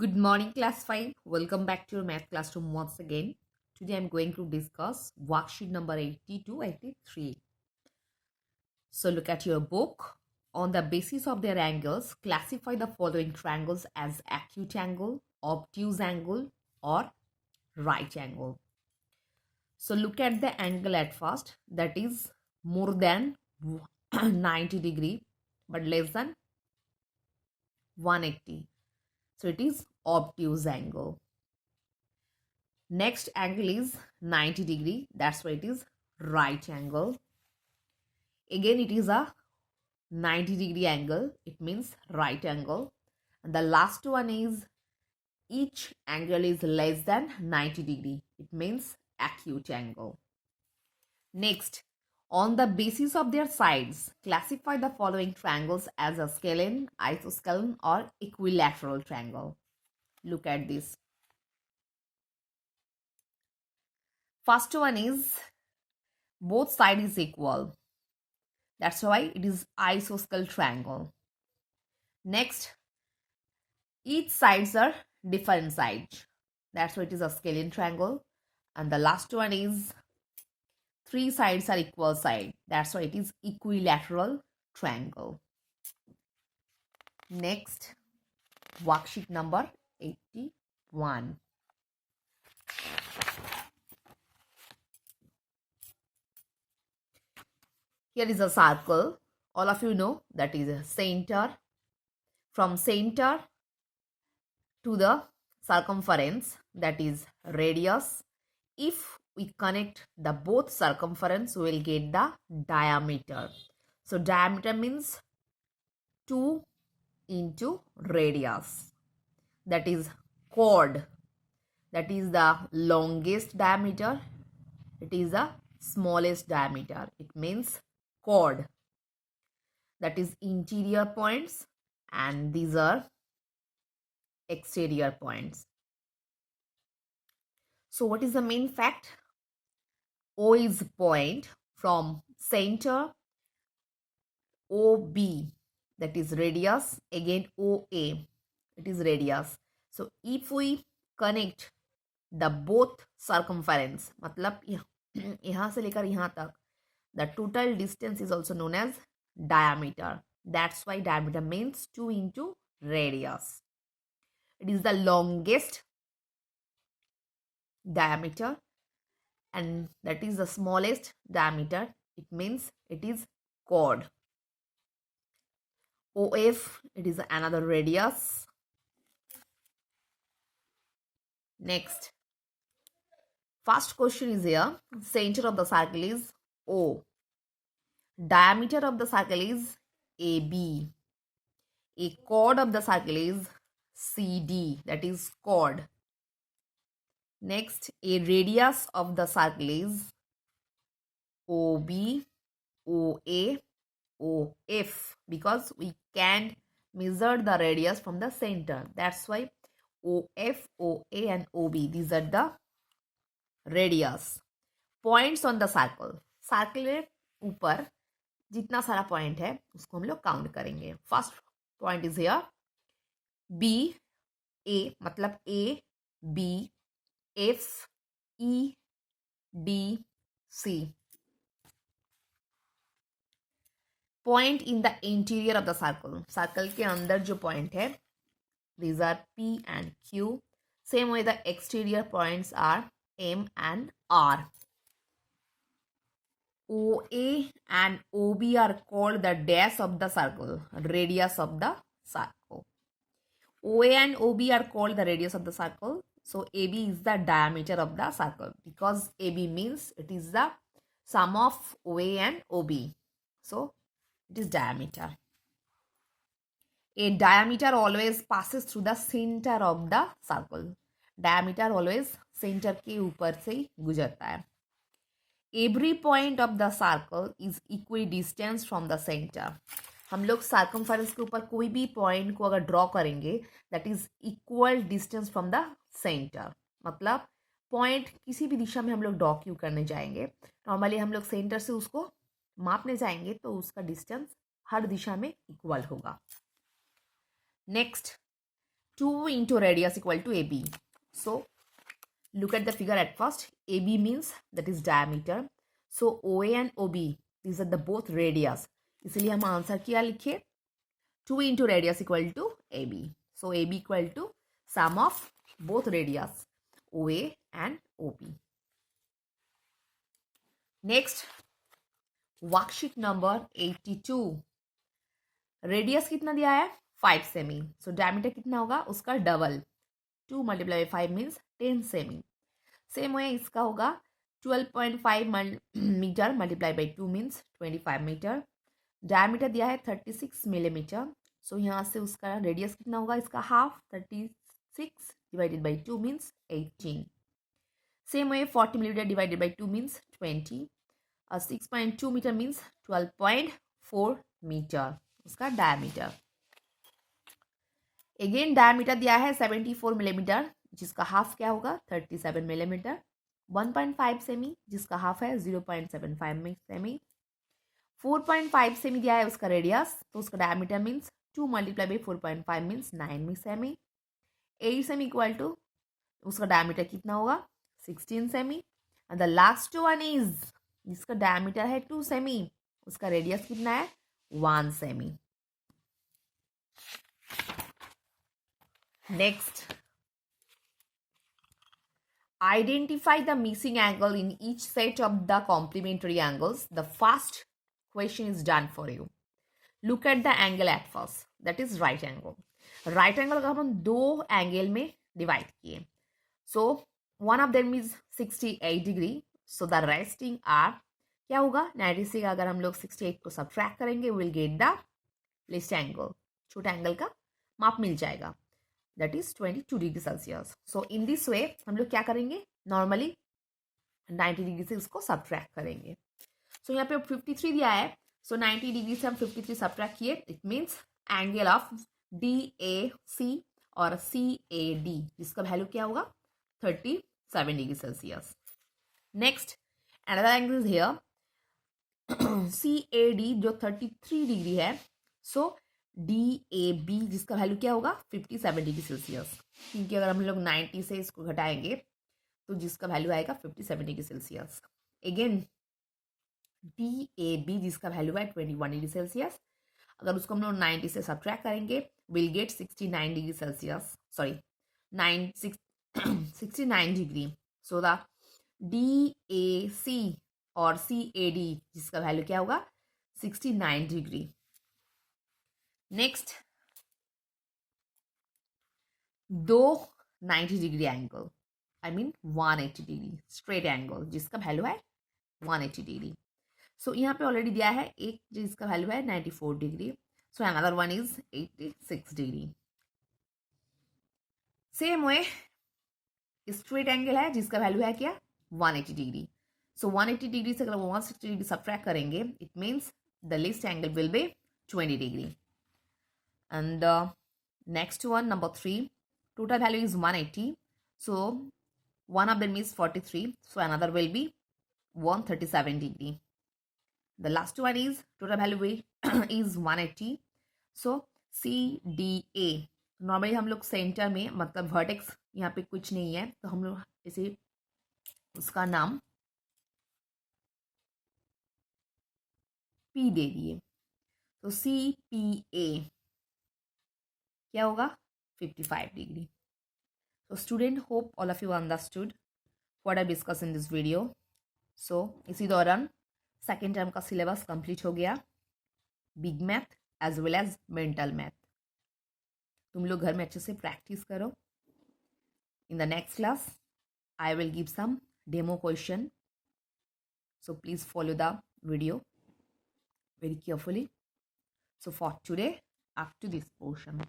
Good morning, class 5. Welcome back to your math classroom once again. Today I'm going to discuss worksheet number 80 to 83. So look at your book. On the basis of their angles, classify the following triangles as acute angle, obtuse angle, or right angle. So look at the angle at first, that is more than 90 degree but less than 180. So it is obtuse angle. Next angle is 90 degree. That's why it is right angle. Again, it is a 90 degree angle. It means right angle. And the last one is each angle is less than 90 degree. It means acute angle. Next, on the basis of their sides, classify the following triangles as a scalene, isoscalene, or equilateral triangle. Look at this. First one is both sides is equal. That's why it is isosceles triangle. Next, each sides are different sides. That's why it is a scalene triangle. And the last one is three sides are equal side. That's why it is equilateral triangle. Next, worksheet number 81. Here is a circle. All of you know that is a center. From center to the circumference, that is radius. If we connect the both circumference, we will get the diameter. So diameter means 2 into radius. That is chord. That is the longest diameter. It is the smallest diameter. It means chord. That is interior points and these are exterior points. So what is the main fact? O is point from center, OB, that is radius, again OA, it is radius. So if we connect the both circumference, मतलब यहाँ से लेकर यहाँ तक, the total distance is also known as diameter. That's why diameter means 2 into radius. It is the longest diameter and that is the smallest diameter. It means it is chord. OF, it is another radius. Next, first question is here. Center of the circle is O. Diameter of the circle is AB. A chord of the circle is CD, that is chord. Next, a radius of the circle is OB, OA, OF, because we can't measure the radius from the center. That's why OF, OA and OB, these are the radius. Points on the circle. Circle के ऊपर जितना सारा point है उसको हम लोग count करेंगे. First point is here B A, मतलब A B F E D C. Point in the interior of the circle. Circle के अंदर जो पॉइंट है these are P and Q. Same way the exterior points are M and R. OA and OB are called the dash of the circle, radius of the circle. OA and OB are called the radius of the circle. So AB is the diameter of the circle because AB means it is the sum of OA and OB. So it is diameter. A diameter always passes through the center of the circle. Diameter always center के ऊपर से गुजरता है. Every point of the circle is equidistant from the center. हम लोग circumference के ऊपर कोई भी point को अगर draw करेंगे, that is equal distance from the center. मतलब point किसी भी दिशा में हम लोग draw क्यों करने जाएंगे, नॉर्मली हम लोग center से उसको मापने जाएंगे तो उसका distance हर दिशा में equal होगा. Next, 2 into radius equal to AB. So look at the figure at first. AB means that is diameter. So OA and OB, these are the both radius. इसलिए हम आंसर क्या लिखे? 2 into radius equal to AB. So AB equal to sum of both radius OA and OB. Next, worksheet number 82. Radius कितना दिया है? 5 semi. So diameter कितना होगा? उसका double. 2 multiply 5 means 10 cm. Same है इसका होगा 12.5 metre multiply by 2 means 25 metre. Diameter दिया है 36 मिलीमीटर. सो यहाँ से उसका रेडियस कितना होगा? इसका half. 36 divided by 2 means 18. Same है 40 millimetre divided by 2 means 20. 6.2 metre means 12.4 metre उसका डायमीटर. अगेन डायमीटर दिया है 74 मिलीमीटर जिसका हाफ क्या होगा? 37 मिलीमीटर. 1.5 सेमी जिसका हाफ है 0.75 सेमी. 4.5 सेमी दिया है उसका रेडियस. तो उसका diameter means 2 multiply by 4.5 means 9 cm. 8 cm equal to उसका डायमीटर कितना होगा? 16 cm. And the last one is जिसका डायमीटर है 2 सेमी, उसका रेडियस कितना है? 1 cm. Next, identify the missing angle in each set of the complementary angles. The first question is done for you. Look at the angle at first, that is right angle. Right angle को हम दो angle में divide किए. So one of them is 68 degree. So the resting are क्या होगा? 90 से अगर हम लोग 68 को सब्ट्रैक्ट करेंगे will get the list angle. छोटा एंगल का माप मिल जाएगा. That is 22 degree Celsius. So in this way हम लोग क्या करेंगे? नॉर्मली 90 डिग्री से उसको सब्ट्रैक्ट करेंगे. सो यहाँ पे 53 दिया है. सो 90 डिग्री से हम 53 सब्ट्रैक्ट किए. It means angle of DAC और CAD जिसका वैल्यू क्या होगा? 37 degree Celsius. Next, another angle is here CAD जो 33 डिग्री है. सो DAB जिसका वैल्यू क्या होगा? 57 डिग्री सेल्सियस. क्योंकि अगर हम लोग 90 से इसको घटाएंगे तो जिसका वैल्यू आएगा 57 डिग्री सेल्सियस. अगेन DAB जिसका वैल्यू है 21 डिग्री सेल्सियस. अगर उसको हम लोग 90 से सब्ट्रैक्ट करेंगे will get 69 degree Celsius. Sorry 69 degree. So the DAC और CAD जिसका वैल्यू क्या होगा? 69 डिग्री. नेक्स्ट, दो 90 degree angle, I mean 180 degree straight angle जिसका वैल्यू है 180 डिग्री. सो यहाँ पे ऑलरेडी दिया है एक जिसका वैल्यू है 94 degree. So another one is 86 degree. Same way straight angle है जिसका वैल्यू है क्या? 180 डिग्री. सो 180 डिग्री से अगर 160 डिग्री सब्ट्रैक्ट करेंगे it means the list angle will be 20 degree. And next one number 3, total value is 180. So one of them is 43. So another will be 137 degree. The last one is total value is 180. So CDA. Normally हम लोग centre में मतलब vertex यहाँ पे कुछ नहीं है तो हम लोग इसे उसका नाम P दे दिए. तो CPA क्या होगा? 55 degree. So student, hope all of you understood what I discussed in this video. So इसी दौरान सेकेंड टर्म का सिलेबस कंप्लीट हो गया. Big math as well as mental math. तुम लोग घर में अच्छे से प्रैक्टिस करो. In the next class I will give some demo question. So please follow the video very carefully. So for today, up to this portion.